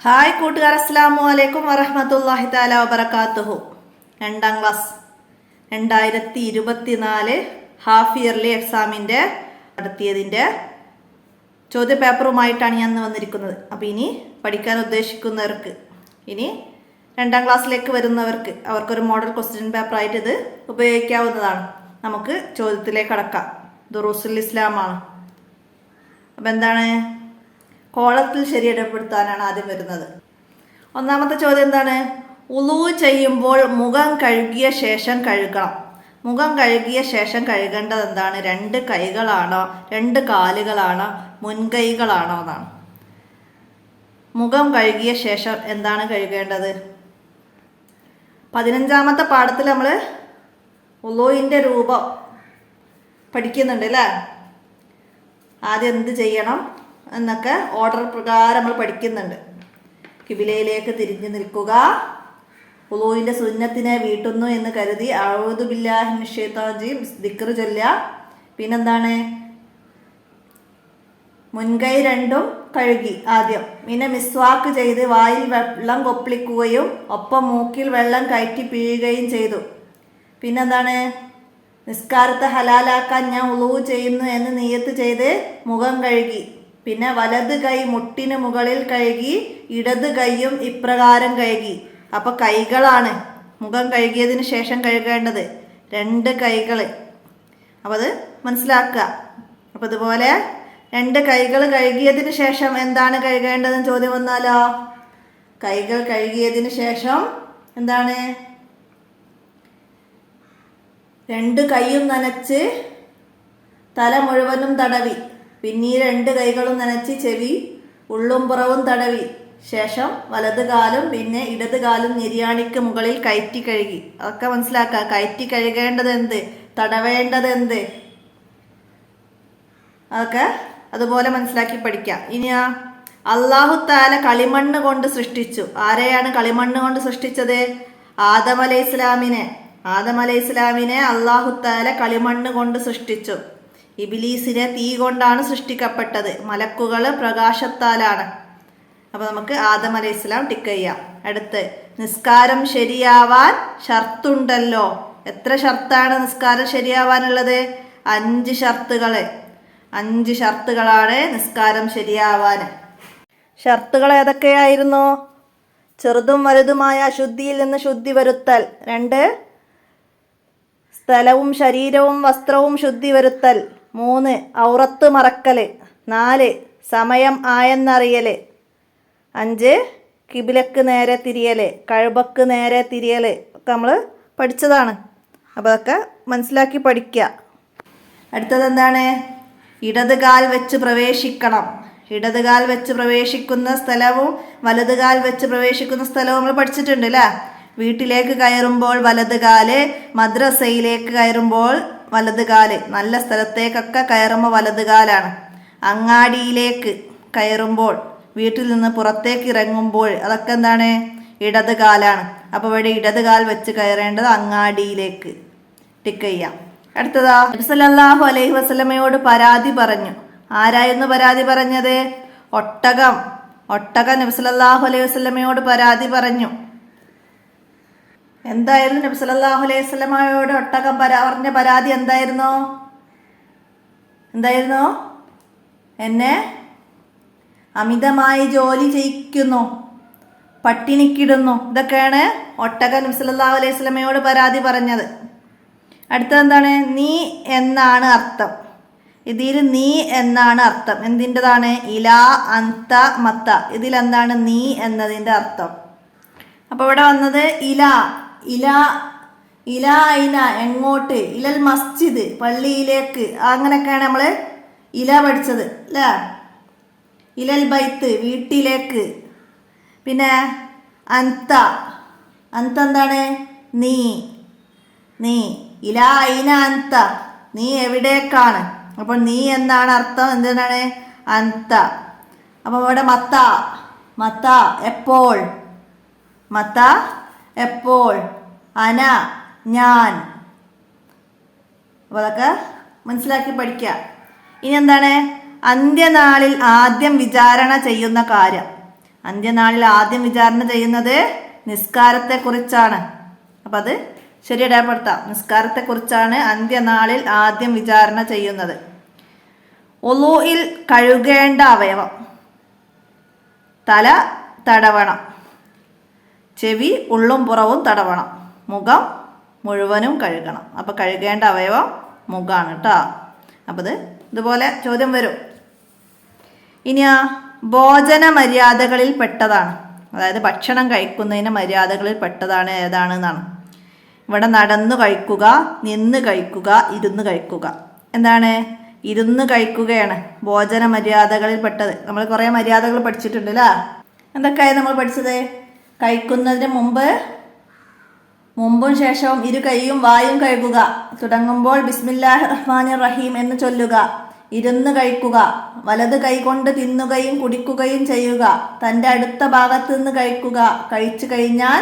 Hi കൂട്ടുകാർ, അസ്സലാമു അലൈക്കും വറഹ്മത്തുള്ളാഹി തആല വബറകാതുഹു. 2ാം ക്ലാസ് 2024 ഹാഫ് ഇയർലി എക്സാമിൻ്റെ നടത്തിയതിൻ്റെ ചോദ്യപേപ്പറുമായിട്ടാണ് ഞാൻ വന്നിരിക്കുന്നത്. അപ്പോൾ ഇനി പഠിക്കാൻ ഉദ്ദേശിക്കുന്നവർക്ക്, ഇനി 2ാം ക്ലാസ്സിലേക്ക് വരുന്നവർക്ക് അവർക്കൊരു മോഡൽ ക്വസ്റ്റ്യൻ പേപ്പറായിട്ട് ഇത് ഉപയോഗിക്കാവുന്നതാണ്. നമുക്ക് ചോദ്യത്തിലേക്ക് കടക്കാം. ദുറൂസുൽ ഇസ്ലാമാണ്. അപ്പം എന്താണ്? കോളത്തിൽ ശരിയിടപ്പെടുത്താനാണ് ആദ്യം വരുന്നത്. ഒന്നാമത്തെ ചോദ്യം എന്താണ്? ഉളൂ ചെയ്യുമ്പോൾ മുഖം കഴുകിയ ശേഷം കഴുകണം. മുഖം കഴുകിയ ശേഷം കഴുകേണ്ടത് എന്താണ്? 2 കൈകളാണോ, 2 കാലുകളാണോ, മുൻകൈകളാണോ എന്നാണ്. മുഖം കഴുകിയ ശേഷം എന്താണ് കഴുകേണ്ടത്? 15ാമത്തെ പാഠത്തിൽ നമ്മൾ ഉളൂവിൻ്റെ രൂപം പഠിക്കുന്നുണ്ട് അല്ലേ? ആദ്യം എന്ത് ചെയ്യണം എന്നൊക്കെ ഓർഡർ പ്രകാരം നമ്മൾ പഠിക്കുന്നുണ്ട്. കിബിലയിലേക്ക് തിരിഞ്ഞു നിൽക്കുക, ഉളൂവിൻ്റെ സുന്നത്തിനെ വീട്ടുന്നു എന്ന് കരുതി അഊദു ബില്ലാഹി മിനശ് ശൈത്വാനിർ റജീം ദിക്ർ ചൊല്ലുക. പിന്നെന്താണ്? മുൻകൈ 2ഉം കഴുകി ആദ്യം. പിന്നെ മിസ്വാക്ക് ചെയ്ത് വായിൽ വെള്ളം കൊപ്പിളിക്കുകയും ഒപ്പം മൂക്കിൽ വെള്ളം കയറ്റി പിഴിയുകയും ചെയ്തു. പിന്നെന്താണ്? നിസ്കാരത്തെ ഹലാലാക്കാൻ ഞാൻ ഉളൂ ചെയ്യുന്നു എന്ന് നിയ്യത്ത് ചെയ്ത് മുഖം കഴുകി. പിന്നെ വലത് കൈ മുട്ടിന് മുകളിൽ കഴുകി, ഇടത് കൈയും ഇപ്രകാരം കഴുകി. അപ്പോൾ കൈകളാണ് മുഖം കഴുകിയതിന് ശേഷം കഴുകേണ്ടത്, 2 കൈകൾ. അപ്പോൾ അത് മനസ്സിലാക്കുക. അപ്പോൾ ഇതുപോലെ 2 കൈകൾ കഴുകിയതിന് ശേഷം എന്താണ് കഴുകേണ്ടതെന്ന് ചോദ്യം വന്നാലോ? കൈകൾ കഴുകിയതിന് ശേഷം എന്താണ്? 2 കൈയും നനച്ച് തല മുഴുവനും തടവി, പിന്നീട് 2 കൈകളും നനച്ച് ചെവി ഉള്ളും പുറവും തടവി, ശേഷം വലത് കാലും പിന്നെ ഇടത് കാലും നിര്യാണിക്ക് മുകളിൽ കയറ്റി കഴുകി. അതൊക്കെ മനസ്സിലാക്കുക. കയറ്റി കഴുകേണ്ടത് എന്ത്, തടവേണ്ടത് എന്ത്, അതൊക്കെ അതുപോലെ മനസ്സിലാക്കി പഠിക്കാം. ഇനിയാ അല്ലാഹു തആല കളിമണ്ണ് കൊണ്ട് സൃഷ്ടിച്ചു. ആരെയാണ് കളിമണ്ണ് കൊണ്ട് സൃഷ്ടിച്ചത്? ആദം അലൈഹിസ്സലാമിനെ. ആദം അലൈഹിസ്സലാമിനെ അല്ലാഹു തആല കളിമണ്ണ് കൊണ്ട് സൃഷ്ടിച്ചു. ഇബ്ലീസിനെ തീ കൊണ്ടാണ് സൃഷ്ടിക്കപ്പെട്ടത്. മലക്കുകൾ പ്രകാശത്താലാണ്. അപ്പോൾ നമുക്ക് ആദം അലൈഹിസ്സലാം ടിക്ക് ചെയ്യാം. അടുത്ത്, നിസ്കാരം ശരിയാവാൻ ഷർത്തുണ്ടല്ലോ. എത്ര ഷർത്താണ് നിസ്കാരം ശരിയാവാനുള്ളത്? 5 ഷർത്തുകൾ. 5 ഷർത്തുകളാണ് നിസ്കാരം ശരിയാവാൻ. ഷർത്തുകൾ ഏതൊക്കെയായിരുന്നു? ചെറുതും വലുതുമായ അശുദ്ധിയിൽ നിന്ന് ശുദ്ധി വരുത്തൽ. 2 സ്ഥലവും ശരീരവും വസ്ത്രവും ശുദ്ധി വരുത്തൽ. 3 ഔറത്ത് മറക്കൽ. 4 സമയം ആയെന്നറിയൽ. 5 കിബിലക്ക് നേരെ തിരിയൽ, കഅബക്ക് നേരെ തിരിയൽ ഒക്കെ നമ്മൾ പഠിച്ചതാണ്. അപ്പോൾ അതൊക്കെ മനസ്സിലാക്കി പഠിക്കുക. അടുത്തത് എന്താണ്? ഇടത് കാൽ വെച്ച് പ്രവേശിക്കണം. ഇടത് കാൽ വെച്ച് പ്രവേശിക്കുന്ന സ്ഥലവും വലത് കാൽ വെച്ച് പ്രവേശിക്കുന്ന സ്ഥലവും നമ്മൾ പഠിച്ചിട്ടുണ്ട് അല്ലേ? വീട്ടിലേക്ക് കയറുമ്പോൾ വലത് കാല്, മദ്രസയിലേക്ക് കയറുമ്പോൾ വലത് കാല്, നല്ല സ്ഥലത്തേക്കൊക്കെ കയറുമ്പോൾ വലത് കാലാണ്. അങ്ങാടിയിലേക്ക് കയറുമ്പോൾ, വീട്ടിൽ നിന്ന് പുറത്തേക്ക് ഇറങ്ങുമ്പോൾ അതൊക്കെ എന്താണ്? ഇടത് കാലാണ്. അപ്പോൾ ഇവിടെ ഇടത് കാൽ വെച്ച് കയറേണ്ടത് അങ്ങാടിയിലേക്ക്. ടിക്ക് ചെയ്യാം. അടുത്തതാ, നബി സല്ലല്ലാഹു അലൈഹി വസല്ലമയോട് പരാതി പറഞ്ഞു. ആരായിരുന്നു പരാതി പറഞ്ഞത്? ഒട്ടകം. ഒട്ടകം നബി സല്ലല്ലാഹു അലൈഹി വസല്ലമയോട് പരാതി പറഞ്ഞു. എന്തായിരുന്നു നബി സല്ലല്ലാഹു അലൈഹി വസല്ലമയോട് ഒട്ടകം പറഞ്ഞ പരാതി? എന്തായിരുന്നു? എന്നെ അമിതമായി ജോലി ചെയ്യിക്കുന്നു, പട്ടിണിക്കിടുന്നു. ഇതൊക്കെയാണ് ഒട്ടകം നബി സല്ലല്ലാഹു അലൈഹി വസല്ലമയോട് പരാതി പറഞ്ഞത്. അടുത്തത് എന്താണ്? നീ എന്നാണ് അർത്ഥം. ഇതിൽ നീ എന്നാണ് അർത്ഥം. എന്തിൻ്റെതാണ്? ഇലാ, അന്ത, മത്ത. ഇതിലെന്താണ് നീ എന്നതിൻ്റെ അർത്ഥം? അപ്പോൾ ഇവിടെ വന്നത് ഇലാ. ഇല എങ്ങോട്ട്? ഇലൽ മസ്ജിദ്, പള്ളിയിലേക്ക്. അങ്ങനെയൊക്കെയാണ് നമ്മൾ ഇല പഠിച്ചത് അല്ലേ? ഇലൽ ബൈത്ത്, വീട്ടിലേക്ക്. പിന്നെ അന്ത എന്താണ്? നീ. ഇല ഐന അന്ത, നീ എവിടേക്കാണ്. അപ്പോൾ നീ എന്നാണ് അർത്ഥം. എന്താണ്? അന്ത. അപ്പോൾ ഇവിടെ മത്ത എപ്പോൾ. എപ്പോൾ. അന ഞാൻ. അപ്പോൾ അതൊക്കെ മനസ്സിലാക്കി പഠിക്കുക. ഇനി എന്താണ്? അന്ത്യനാളിൽ ആദ്യം വിചാരണ ചെയ്യുന്ന കാര്യം. അന്ത്യനാളിൽ ആദ്യം വിചാരണ ചെയ്യുന്നത് നിസ്കാരത്തെക്കുറിച്ചാണ്. അപ്പം അത് ശരി ഇടപെടുത്താം. നിസ്കാരത്തെക്കുറിച്ചാണ് അന്ത്യനാളിൽ ആദ്യം വിചാരണ ചെയ്യുന്നത്. ഉളൂഇൽ കഴുകേണ്ട അവയവം: തല തടവണം, ചെവി ഉള്ളും പുറവും തടവണം, മുഖം മുഴുവനും കഴുകണം. അപ്പം കഴുകേണ്ട അവയവം മുഖമാണ് കേട്ടോ. അപ്പം ഇതുപോലെ ചോദ്യം വരും. ഇനി ഭോജന മര്യാദകളിൽ പെട്ടതാണ്, അതായത് ഭക്ഷണം കഴിക്കുന്നതിന് മര്യാദകളിൽ പെട്ടതാണ് ഏതാണെന്നാണ്. ഇവിടെ നടന്നു കഴിക്കുക, നിന്ന് കഴിക്കുക, ഇരുന്ന് കഴിക്കുക. എന്താണ്? ഇരുന്ന് കഴിക്കുകയാണ് ഭോജന മര്യാദകളിൽ പെട്ടത്. നമ്മൾ കുറേ മര്യാദകൾ പഠിച്ചിട്ടുണ്ട് അല്ലേ? എന്തൊക്കെയായി നമ്മൾ പഠിച്ചത്? കഴിക്കുന്നതിന് മുമ്പും ശേഷവും ഇരു കൈയും വായും കഴുകുക, തുടങ്ങുമ്പോൾ ബിസ്മില്ലാഹിർ റഹ്മാനിർ റഹീം എന്ന് ചൊല്ലുക, ഇരുന്ന് കഴിക്കുക, വലത് കൈ കൊണ്ട് തിന്നുകയും കുടിക്കുകയും ചെയ്യുക, തൻ്റെ അടുത്ത ഭാഗത്ത് നിന്ന് കഴിക്കുക, കഴിച്ചു കഴിഞ്ഞാൽ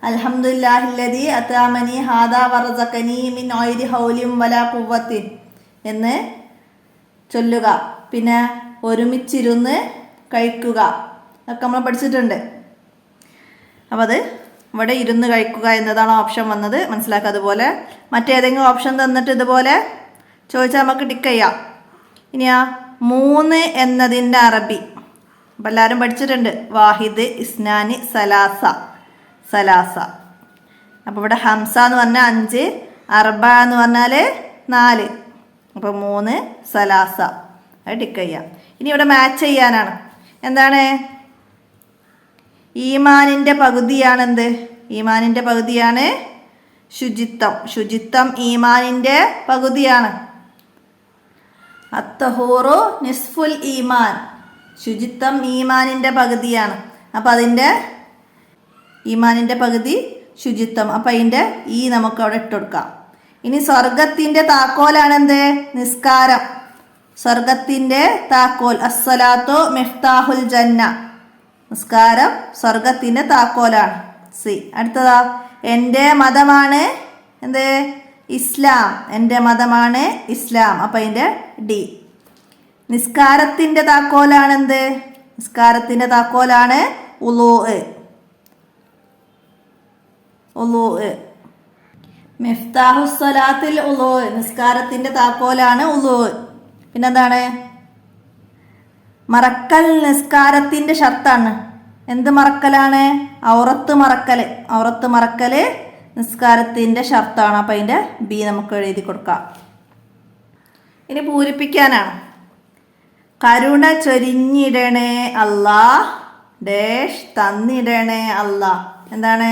അൽഹംദുലില്ലാഹില്ലദീ അത്അമനി ഹാദാ വറസഖനി മിൻ ഗൈരി ഹൗലിൻ വലാ ഖുവ്വത്തിൻ എന്ന് ചൊല്ലുക. പിന്നെ ഒരുമിച്ചിരുന്ന് കഴിക്കുക, അതൊക്കെ നമ്മൾ പഠിച്ചിട്ടുണ്ട്. അപ്പോൾ അത് ഇവിടെ ഇരുന്ന് കഴിക്കുക എന്നതാണ് ഓപ്ഷൻ വന്നത്, മനസ്സിലാക്കുക. അതുപോലെ മറ്റേതെങ്കിലും ഓപ്ഷൻ തന്നിട്ട് ഇതുപോലെ ചോദിച്ചാൽ നമുക്ക് ടിക്ക് ചെയ്യാം. ഇനിയാ 3 എന്നതിൻ്റെ അറബി അപ്പം എല്ലാവരും പഠിച്ചിട്ടുണ്ട്. വാഹിദ്, ഇസ്നാനി, സലാസ. അപ്പോൾ ഇവിടെ ഹംസ എന്ന് പറഞ്ഞാൽ 5, അർബ എന്ന് പറഞ്ഞാൽ 4. അപ്പോൾ 3 സലാസ, അത് ടിക്ക് ചെയ്യാം. ഇനി ഇവിടെ മാച്ച് ചെയ്യാനാണ്. എന്താണ്? ഈമാനിൻ്റെ പകുതിയാണെന്ത്? ഈമാനിൻ്റെ പകുതിയാണ് ശുചിത്വം. ശുചിത്വം ഈമാനിൻ്റെ പകുതിയാണ്. അത്തഹൂറു നിസ്ഫുൽ ഈമാൻ, ശുചിത്വം ഈമാനിൻ്റെ പകുതിയാണ്. അപ്പം അതിൻ്റെ ഈമാനിൻ്റെ പകുതി ശുചിത്വം. അപ്പം അതിൻ്റെ നമുക്ക് അവിടെ ഇട്ട് കൊടുക്കാം. ഇനി സ്വർഗത്തിൻ്റെ താക്കോലാണെന്ത്? നിസ്കാരം. സ്വർഗത്തിൻ്റെ താക്കോൽ അസ്സലാത്തു മിഫ്താഹുൽ ജന്ന, നിസ്കാരം സ്വർഗത്തിൻ്റെ താക്കോലാണ്. സി. അടുത്തതാ എൻ്റെ മതമാണ് എന്ത്? ഇസ്ലാം. എൻ്റെ മതമാണ് ഇസ്ലാം. അപ്പം അതിൻ്റെ ഡി. നിസ്കാരത്തിൻ്റെ താക്കോലാണെന്ത്? നിസ്കാരത്തിൻ്റെ താക്കോലാണ് ഉളൂ. മിഫ്താഹുസ്സലാത്തിൽ ഉളൂ, നിസ്കാരത്തിൻ്റെ താക്കോലാണ് ഉളൂ. പിന്നെന്താണ്? മറക്കൽ നിസ്കാരത്തിൻ്റെ ഷർത്താണ്. എന്ത് മറക്കലാണ്? ഔറത്ത് മറക്കൽ നിസ്കാരത്തിൻ്റെ ഷർത്താണ്. അപ്പം അതിൻ്റെ ബി നമുക്ക് എഴുതി കൊടുക്കാം. ഇനി പൂരിപ്പിക്കാനാണ്. കരുണ ചൊരിഞ്ഞിടണേ അല്ലാ ഡേഷ് തന്നിടണേ അല്ലാ. എന്താണ്?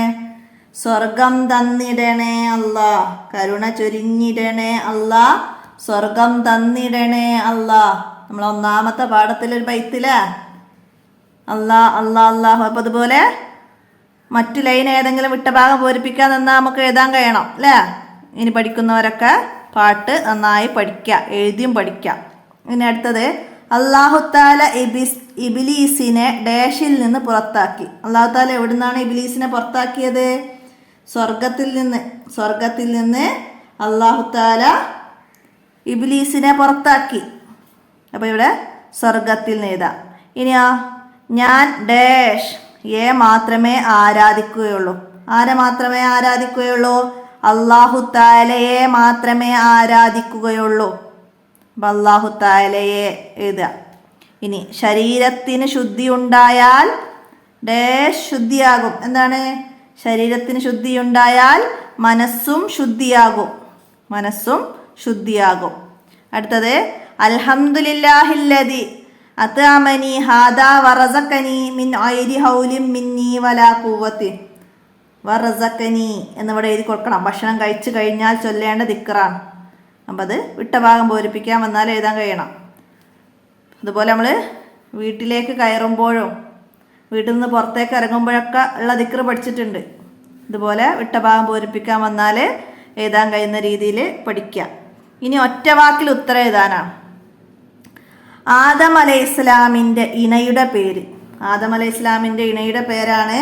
സ്വർഗം തന്നിടണേ അല്ലാ, കരുണ ചൊരിഞ്ഞിടണേ അല്ലാ, സ്വർഗം തന്നിടണേ അല്ലാ. നമ്മൾ ഒന്നാമത്തെ പാഠത്തിലൊരു ബൈത്തില്ലേ അല്ലാ അല്ലാ അല്ലാഹു. അപ്പം അതുപോലെ മറ്റു ലൈൻ ഏതെങ്കിലും വിട്ട ഭാഗം പൂരിപ്പിക്കാൻ നിന്നാൽ നമുക്ക് എഴുതാൻ കഴിയണം അല്ലേ? ഇനി പഠിക്കുന്നവരൊക്കെ പാട്ട് നന്നായി പഠിക്കുക, എഴുതിയും പഠിക്കുക. ഇനി അടുത്തത് അല്ലാഹു തആല ഇബ്ലീസിനെ ഡാഷിൽ നിന്ന് പുറത്താക്കി. അല്ലാഹു തആല എവിടെ നിന്നാണ് ഇബ്ലീസിനെ പുറത്താക്കിയത്? സ്വർഗത്തിൽ നിന്ന് അല്ലാഹു തആല ഇബ്ലീസിനെ പുറത്താക്കി. അപ്പോൾ ഇവിടെ സ്വർഗത്തിൽ നിന്ന് എഴുതാം. ഇനിയാ ഞാൻ ഡാഷ് മാത്രമേ ആരാധിക്കുകയുള്ളൂ. ആരെ മാത്രമേ ആരാധിക്കുകയുള്ളൂ? അല്ലാഹു തആലയെ മാത്രമേ ആരാധിക്കുകയുള്ളൂ. അപ്പം അല്ലാഹു തആലയെ എഴുതുക. ഇനി ശരീരത്തിന് ശുദ്ധി ഉണ്ടായാൽ ഡാഷ് ശുദ്ധിയാകും. എന്താണ്? ശരീരത്തിന് ശുദ്ധി ഉണ്ടായാൽ മനസ്സും ശുദ്ധിയാകും. അടുത്തത് അൽഹംദുലില്ലാഹില്ലദി അത്അമനി ഹാദാ വറസഖനി മിൻ ഗൈരി ഹൗലിൻ മിന്നി വലാ ഖുവ്വത്തി. വറസഖനി എന്നിവിടെ എഴുതി കൊടുക്കണം. ഭക്ഷണം കഴിച്ചു കഴിഞ്ഞാൽ ചൊല്ലേണ്ട ദിക്റാണ്. അപ്പം അത് വിട്ട ഭാഗം പൂരിപ്പിക്കാൻ വന്നാൽ എഴുതാൻ കഴിയണം. അതുപോലെ നമ്മൾ വീട്ടിലേക്ക് കയറുമ്പോഴും വീട്ടിൽ നിന്ന് പുറത്തേക്ക് ഇറങ്ങുമ്പോഴൊക്കെ ഉള്ള ദിക്ർ പഠിച്ചിട്ടുണ്ട്. ഇതുപോലെ വിട്ട ഭാഗം പൂരിപ്പിക്കാൻ വന്നാൽ എഴുതാൻ കഴിയുന്ന രീതിയിൽ പഠിക്കുക. ഇനി ഒറ്റ വാക്കിൽ ഉത്തരം എഴുതാനാണ്. ആദം അലൈഹിസ്സലാമിൻ്റെ ഇണയുടെ പേര്. ആദം അലൈഹിസ്സലാമിൻ്റെ ഇണയുടെ പേരാണ്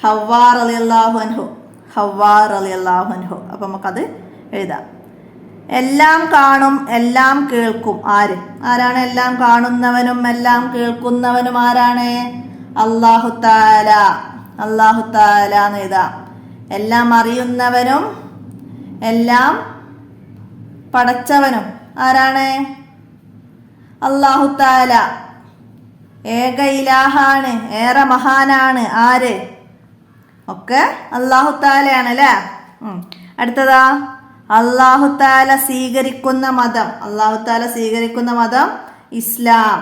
ഹവ്വാ റളിയല്ലാഹു അൻഹു. അപ്പം നമുക്കത് എഴുതാം. എല്ലാം കാണും എല്ലാം കേൾക്കും. ആരാണ് എല്ലാം കാണുന്നവനും എല്ലാം കേൾക്കുന്നവനും? ആരാണ്? അല്ലാഹു തആല, അല്ലാഹു തആല എന്ന് എഴുതാം. എല്ലാം അറിയുന്നവനും എല്ലാം പടച്ചവനും ആരാണ്? അല്ലാഹു തആല. ഏക ഇലാഹാണ്, ഏറെ മഹാനാണ്. ആര്? ഒക്കെ അല്ലാഹു തആലയാണ് അല്ലേ. അടുത്തതാ, അല്ലാഹു തആല സ്വീകരിക്കുന്ന മതം. അല്ലാഹു തആല സ്വീകരിക്കുന്ന മതം ഇസ്ലാം.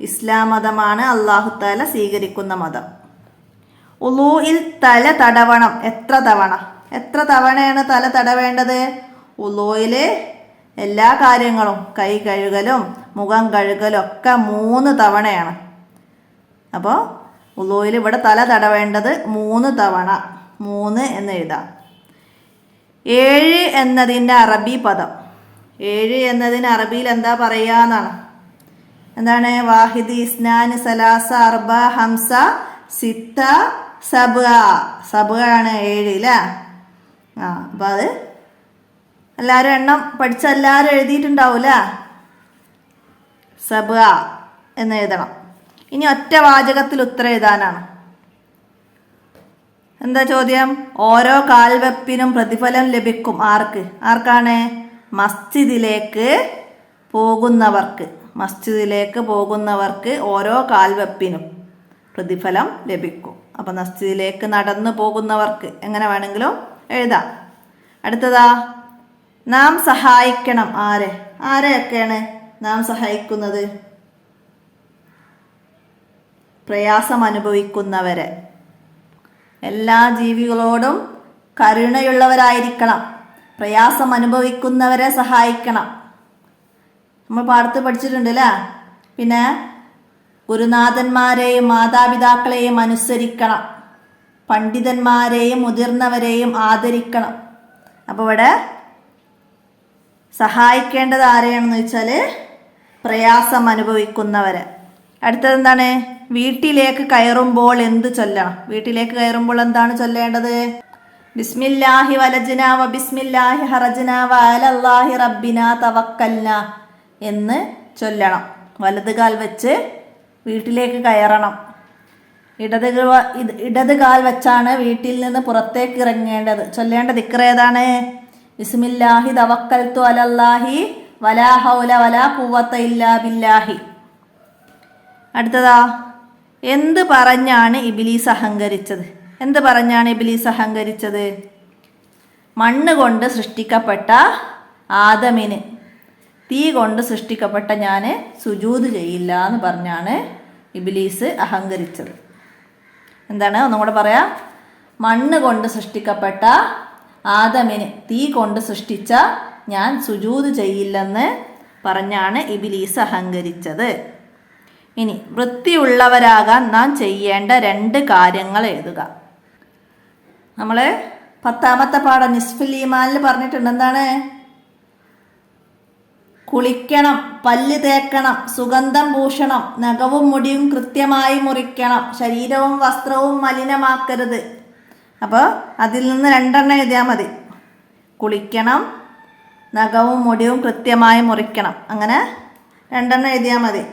ഇസ്ലാം മതമാണ് അല്ലാഹു തആല സ്വീകരിക്കുന്ന മതം. ഉളൂഇൽ തല തടവണം. എത്ര തവണ? എത്ര തവണയാണ് തല തടവേണ്ടത്? ഉളൂയില് എല്ലാ കാര്യങ്ങളും, കൈ കഴുകലും മുഖം കഴുകലും ഒക്കെ 3 തവണയാണ്. അപ്പോൾ ഉളൂയിൽ ഇവിടെ തല തടവേണ്ടത് 3 തവണ. 3 എന്ന് എഴുതാം. 7 എന്നതിൻ്റെ അറബി പദം. 7 എന്നതിന് അറബിയിൽ എന്താ പറയുക എന്നാണ്. എന്താണ്? വാഹിദ്, ഇസ്നാൻ, സലാസ, അർബ, ഹംസ, സിത്ത, സബ്അ. സബ്അ ആണ് 7 അല്ലേ. അപ്പം അത് എല്ലാവരും എണ്ണം പഠിച്ച എല്ലാവരും എഴുതിയിട്ടുണ്ടാവൂല. സബ്അ എന്ന് എഴുതണം. ഇനി ഒറ്റ വാചകത്തിൽ ഉത്തരം എഴുതാനാണ്. എന്താ ചോദ്യം? ഓരോ കാൽവെപ്പിനും പ്രതിഫലം ലഭിക്കും. ആർക്ക്? ആർക്കാണ്? മസ്ജിദിലേക്ക് പോകുന്നവർക്ക്. മസ്ജിദിലേക്ക് പോകുന്നവർക്ക് ഓരോ കാൽവെപ്പിനും പ്രതിഫലം ലഭിക്കും. അപ്പം മസ്ജിദിലേക്ക് നടന്നു പോകുന്നവർക്ക് എങ്ങനെ വേണമെങ്കിലും എഴുതാം. അടുത്തതാ, നാം സഹായിക്കണം. ആരെ? ആരെയൊക്കെയാണ് നാം സഹായിക്കുന്നത്? പ്രയാസം അനുഭവിക്കുന്നവരെ. എല്ലാ ജീവികളോടും കരുണയുള്ളവരായിരിക്കണം. പ്രയാസം അനുഭവിക്കുന്നവരെ സഹായിക്കണം. നമ്മൾ പാഠത്ത് പഠിച്ചിട്ടുണ്ട് അല്ലേ. പിന്നെ ഗുരുനാഥന്മാരെയും മാതാപിതാക്കളെയും അനുസരിക്കണം. പണ്ഡിതന്മാരെയും മുതിർന്നവരെയും ആദരിക്കണം. അപ്പോൾ ഇവിടെ സഹായിക്കേണ്ടത് ആരെയാണെന്ന് വെച്ചാൽ പ്രയാസം അനുഭവിക്കുന്നവരെ. അടുത്തത് എന്താണ്? വീട്ടിലേക്ക് കയറുമ്പോൾ എന്ത് ചൊല്ലണം? വീട്ടിലേക്ക് കയറുമ്പോൾ എന്താണ് ചൊല്ലേണ്ടത്? ബിസ്മില്ലാഹി വലജ്ന വ ബിസ്മില്ലാഹി ഹറജ്ന വ അലല്ലാഹി റബ്ബിന തവക്കൽന എന്ന് ചൊല്ലണം. വലത് കാൽ വെച്ച് വീട്ടിലേക്ക് കയറണം. ഇടത് കാൽ വെച്ചാണ് വീട്ടിൽ നിന്ന് പുറത്തേക്ക് ഇറങ്ങേണ്ടത്. ചൊല്ലേണ്ട ദിക്ർ ഏതാണ്? ബിസ്മില്ലാഹി തവക്കൽതു അലല്ലാഹി വലാ ഹൗല വലാ ഖുവത ഇല്ലാ ബില്ലാഹി. അടുത്തതാ, എന്ത് പറഞ്ഞാണ് ഇബ്ലീസ് അഹങ്കരിച്ചത്? എന്ത് പറഞ്ഞാണ് ഇബ്ലീസ് അഹങ്കരിച്ചത്? മണ്ണ് കൊണ്ട് സൃഷ്ടിക്കപ്പെട്ട ആദമിന് തീ കൊണ്ട് സൃഷ്ടിക്കപ്പെട്ട ഞാൻ സുജൂദ് ചെയ്യില്ല എന്ന് പറഞ്ഞാണ് ഇബ്ലീസ് അഹങ്കരിച്ചത്. എന്താണ്? ഒന്നും കൂടെ പറയാം. മണ്ണ് കൊണ്ട് സൃഷ്ടിക്കപ്പെട്ട ആദമിന് തീ കൊണ്ട് സൃഷ്ടിച്ച ഞാൻ സുജൂദ് ചെയ്യില്ലെന്ന് പറഞ്ഞാണ് ഇബ്ലീസ് അഹങ്കരിച്ചത്. ഇനി വൃത്തിയുള്ളവരാകാൻ നാം ചെയ്യേണ്ട 2 കാര്യങ്ങൾ എഴുതുക. നമ്മൾ 10ാമത്തെ പാഠം നിസ്ഫുൽ ഈമാനിൽ പറഞ്ഞിട്ടുണ്ട്. എന്താണ്? കുളിക്കണം, പല്ല് തേക്കണം, സുഗന്ധം പൂശണം, നഖവും മുടിയും കൃത്യമായി മുറിക്കണം, ശരീരവും വസ്ത്രവും മലിനമാക്കരുത്. അപ്പോൾ അതിൽ നിന്ന് 2 എഴുതിയാൽ മതി. കുളിക്കണം, നഖവും മുടിയും കൃത്യമായി മുറിക്കണം. അങ്ങനെ 2 എഴുതിയാൽ മതി.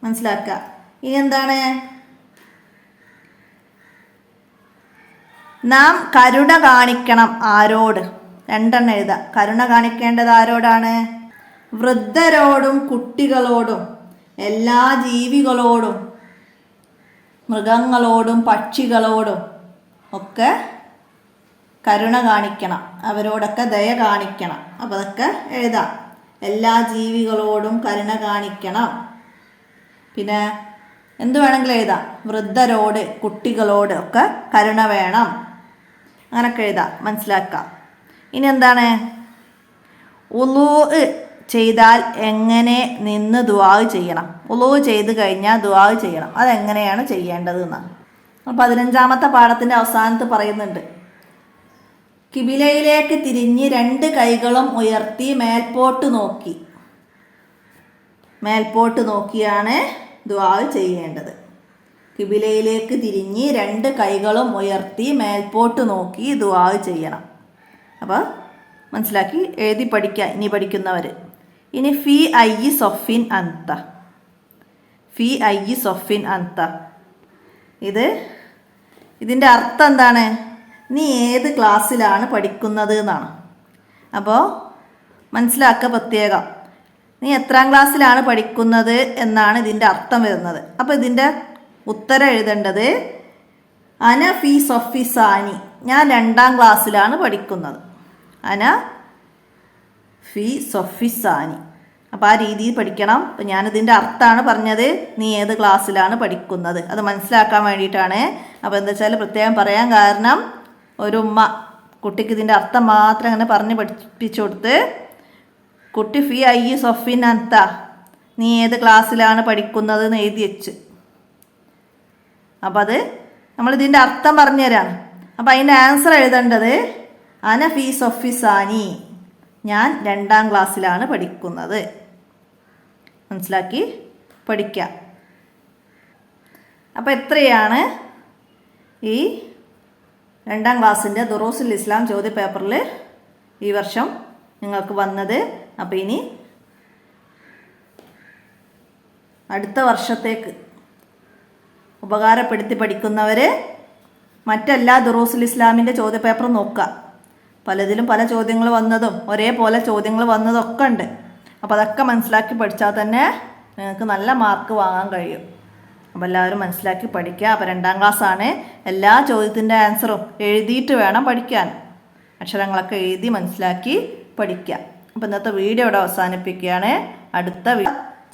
മനസ്സിലാക്കുക. ഇനി എന്താണ്? നാം കരുണ കാണിക്കണം. ആരോട്? 2 എഴുതാം. കരുണ കാണിക്കേണ്ടത് ആരോടാണ്? വൃദ്ധരോടും കുട്ടികളോടും എല്ലാ ജീവികളോടും മൃഗങ്ങളോടും പക്ഷികളോടും ഒക്കെ കരുണ കാണിക്കണം. അവരോടൊക്കെ ദയ കാണിക്കണം. അപ്പോൾ അതൊക്കെ എഴുതാം. എല്ലാ ജീവികളോടും കരുണ കാണിക്കണം. പിന്നെ എന്ത് വേണമെങ്കിലും എഴുതാം. വൃദ്ധരോട് കുട്ടികളോട് ഒക്കെ കരുണ വേണം. അങ്ങനൊക്കെ എഴുതാം. മനസ്സിലാക്കാം. ഇനി എന്താണ്? ഉളൂ ചെയ്താൽ എങ്ങനെ നിന്ന് ദുആ ചെയ്യണം? ഉളൂ ചെയ്ത് കഴിഞ്ഞാൽ ദുആ ചെയ്യണം. അതെങ്ങനെയാണ് ചെയ്യേണ്ടത് എന്നാണ് 15ാമത്തെ പാഠത്തിൻ്റെ അവസാനത്ത് പറയുന്നുണ്ട്. കിബിലയിലേക്ക് തിരിഞ്ഞ് 2 കൈകളും ഉയർത്തി മേൽപോട്ട് നോക്കി. മേൽപോട്ട് നോക്കിയാണ് ദുആ ചെയ്യേണ്ടത്. കിബിലയിലേക്ക് തിരിഞ്ഞ് 2 കൈകളും ഉയർത്തി മേൽപോട്ട് നോക്കി ദുആ ചെയ്യണം. അപ്പോൾ മനസ്സിലാക്കി എഴുതി പഠിക്കുക ഇനി പഠിക്കുന്നവർ. ഇനി ഫി അയ്യി സൊഫിൻ അന്ത. ഫി അയ്യി സൊഫിൻ അന്ത. ഇതിൻ്റെ അർത്ഥം എന്താണ്? നീ ഏത് ക്ലാസ്സിലാണ് പഠിക്കുന്നത് എന്നാണ്. അപ്പോൾ മനസ്സിലാക്കുക പ്രത്യേകം. നീ എത്രാം ക്ലാസ്സിലാണ് പഠിക്കുന്നത് എന്നാണ് ഇതിൻ്റെ അർത്ഥം വരുന്നത്. അപ്പോൾ ഇതിൻ്റെ ഉത്തരം എഴുതേണ്ടത് അന ഫി സൊഫിസാനി, ഞാൻ 2ാം ക്ലാസ്സിലാണ് പഠിക്കുന്നത്. അന ഫി സൊഫിസാനി. അപ്പോൾ ആ രീതിയിൽ പഠിക്കണം. അപ്പോൾ ഞാനിതിൻ്റെ അർത്ഥമാണ് പറഞ്ഞത്, നീ ഏത് ക്ലാസ്സിലാണ് പഠിക്കുന്നത്, അത് മനസ്സിലാക്കാൻ വേണ്ടിയിട്ടാണ്. അപ്പോൾ എന്താ വെച്ചാൽ പ്രത്യേകം പറയാൻ കാരണം, ഒരു ഉമ്മ കുട്ടിക്ക് ഇതിൻ്റെ അർത്ഥം മാത്രം അങ്ങനെ പറഞ്ഞ് പഠിപ്പിച്ചു കൊടുത്ത്, കുട്ടി ഫി ഐ സൊഫിൻ അന്ത, നീ ഏത് ക്ലാസ്സിലാണ് പഠിക്കുന്നത് എന്ന് എഴുതി വെച്ച്. അപ്പം അത് നമ്മളിതിൻ്റെ അർത്ഥം പറഞ്ഞു തരാണ്. അപ്പം അതിൻ്റെ ആൻസർ എഴുതേണ്ടത് അന ഫി സൊഫിസാനി, ഞാൻ 2ാം ക്ലാസ്സിലാണ് പഠിക്കുന്നത്. മനസ്സിലാക്കി പഠിക്കാം. അപ്പോൾ എത്രയാണ് ഈ 2ാം ക്ലാസ്സിൻ്റെ ദുറൂസുൽ ഇസ്ലാം ചോദ്യ പേപ്പറിൽ ഈ വർഷം നിങ്ങൾക്ക് വന്നത്. അപ്പോൾ ഇനി അടുത്ത വർഷത്തേക്ക് ഉപകാരപ്പെടുത്തി പഠിക്കുന്നവർ മറ്റെല്ലാ ദുറൂസുൽ ഇസ്ലാമിൻ്റെ ചോദ്യ പേപ്പർ നോക്കുക. പലതിലും പല ചോദ്യങ്ങൾ വന്നതും ഒരേപോലെ ചോദ്യങ്ങൾ വന്നതൊക്കെ ഉണ്ട്. അപ്പോൾ അതൊക്കെ മനസ്സിലാക്കി പഠിച്ചാൽ തന്നെ നിങ്ങൾക്ക് നല്ല മാർക്ക് വാങ്ങാൻ കഴിയും. അപ്പോൾ എല്ലാവരും മനസ്സിലാക്കി പഠിക്കുക. അപ്പോൾ 2ാം ക്ലാസ്സാണ്. എല്ലാ ചോദ്യത്തിൻ്റെ ആൻസറും എഴുതിയിട്ട് വേണം പഠിക്കാൻ. അക്ഷരങ്ങളൊക്കെ എഴുതി മനസ്സിലാക്കി പഠിക്കുക. അപ്പോൾ ഇന്നത്തെ വീഡിയോ ഇവിടെ അവസാനിപ്പിക്കുകയാണ്. അടുത്ത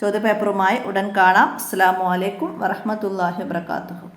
ചോദ്യ പേപ്പറുമായി ഉടൻ കാണാം. അസ്സലാമു അലൈക്കും വറഹ്മത്തുള്ളാഹി വബറകാതുഹു.